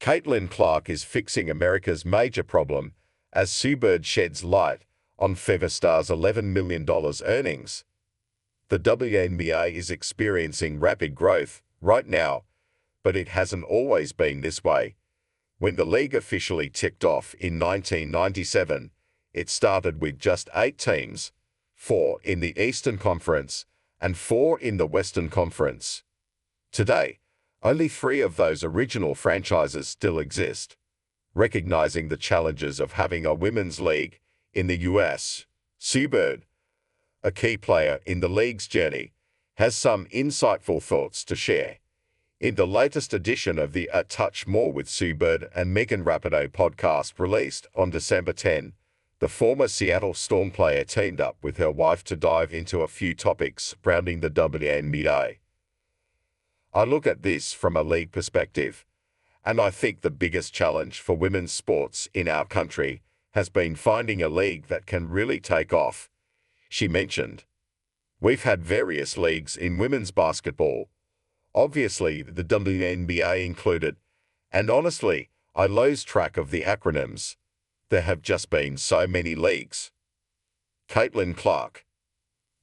Caitlin Clark is fixing America's major problem as Sue Bird sheds light on Feather Star's $11 million earnings. The WNBA is experiencing rapid growth right now, but it hasn't always been this way. When the league officially ticked off in 1997, it started with just 8 teams, 4 in the Eastern Conference and 4 in the Western Conference. Today, only 3 of those original franchises still exist. Recognizing the challenges of having a women's league in the US, Sue Bird, a key player in the league's journey, has some insightful thoughts to share. In the latest edition of the A Touch More with Sue Bird and Megan Rapinoe podcast released on December 10, the former Seattle Storm player teamed up with her wife to dive into a few topics surrounding the WNBA. I look at this from a league perspective, and I think the biggest challenge for women's sports in our country has been finding a league that can really take off, she mentioned. We've had various leagues in women's basketball, obviously the WNBA included, and honestly, I lose track of the acronyms. There have just been so many leagues. Caitlin Clark.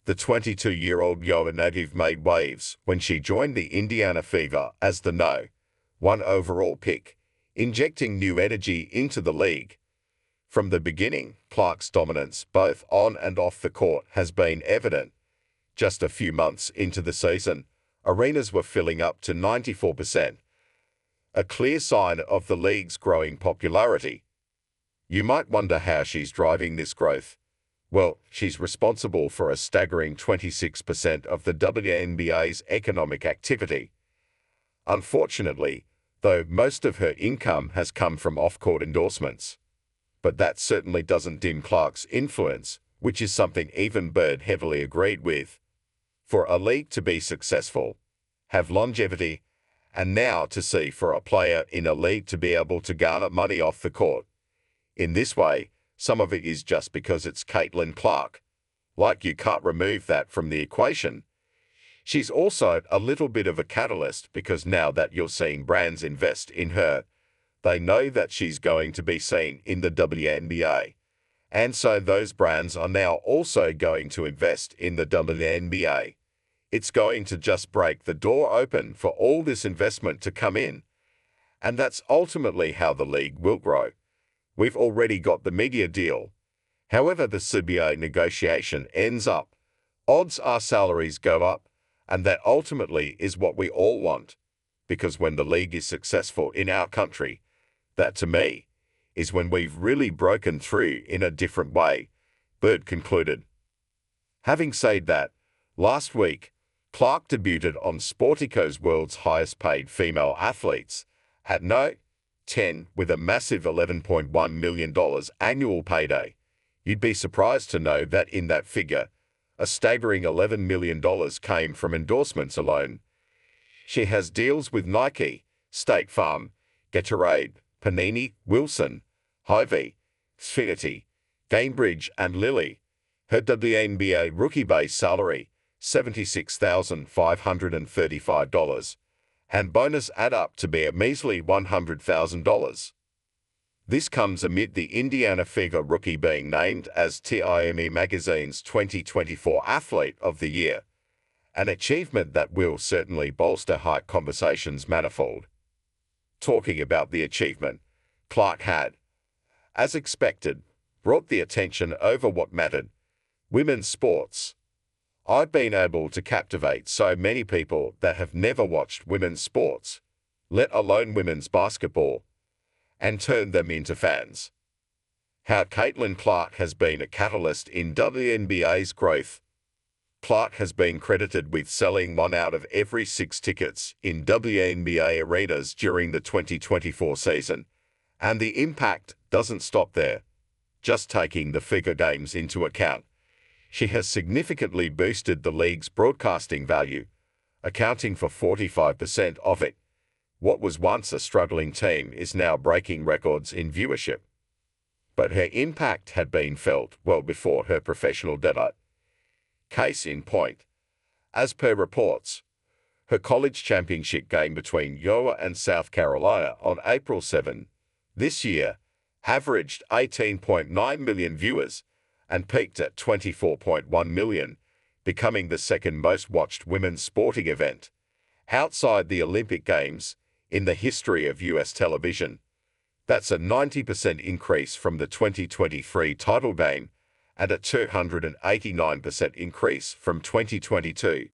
The 22-year-old Iowa native made waves when she joined the Indiana Fever as the No. 1 overall pick, injecting new energy into the league. From the beginning, Clark's dominance both on and off the court has been evident. Just a few months into the season, arenas were filling up to 94%, a clear sign of the league's growing popularity. You might wonder how she's driving this growth. Well, she's responsible for a staggering 26% of the WNBA's economic activity. Unfortunately, though, most of her income has come from off-court endorsements. But that certainly doesn't dim Clark's influence, which is something even Bird heavily agreed with. For a league to be successful, have longevity, and now to see for a player in a league to be able to garner money off the court in this way, some of it is just because it's Caitlin Clark. Like, you can't remove that from the equation. She's also a little bit of a catalyst because now that you're seeing brands invest in her, they know that she's going to be seen in the WNBA. And so those brands are now also going to invest in the WNBA. It's going to just break the door open for all this investment to come in. And that's ultimately how the league will grow. We've already got the media deal. However the CBA negotiation ends up, odds are salaries go up, and that ultimately is what we all want. Because when the league is successful in our country, that to me is when we've really broken through in a different way, Bird concluded. Having said that, last week, Clark debuted on Sportico's world's highest paid female athletes at No. 10 with a massive $11.1 million annual payday. You'd be surprised to know that in that figure, a staggering $11 million came from endorsements alone. She has deals with Nike, State Farm, Gatorade, Panini, Wilson, Hy-Vee, Xfinity, Cambridge and Lilly. Her WNBA rookie base salary, $76,535, and bonus add up to be a measly $100,000. This comes amid the Indiana Fever rookie being named as TIME Magazine's 2024 Athlete of the Year, an achievement that will certainly bolster hype conversations manifold. Talking about the achievement, Clark had, as expected, brought the attention over what mattered, women's sports. I've been able to captivate so many people that have never watched women's sports, let alone women's basketball, and turn them into fans. How Caitlin Clark has been a catalyst in WNBA's growth. Clark has been credited with selling 1 out of every 6 tickets in WNBA arenas during the 2024 season, and the impact doesn't stop there. Just taking the Figure Games into account, she has significantly boosted the league's broadcasting value, accounting for 45% of it. What was once a struggling team is now breaking records in viewership. But her impact had been felt well before her professional debut. Case in point, as per reports, Her college championship game between Iowa and South Carolina on April 7 this year averaged 18.9 million viewers and peaked at 24.1 million, becoming the second most watched women's sporting event outside the Olympic Games in the history of US television. That's a 90% increase from the 2023 title game and a 289% increase from 2022.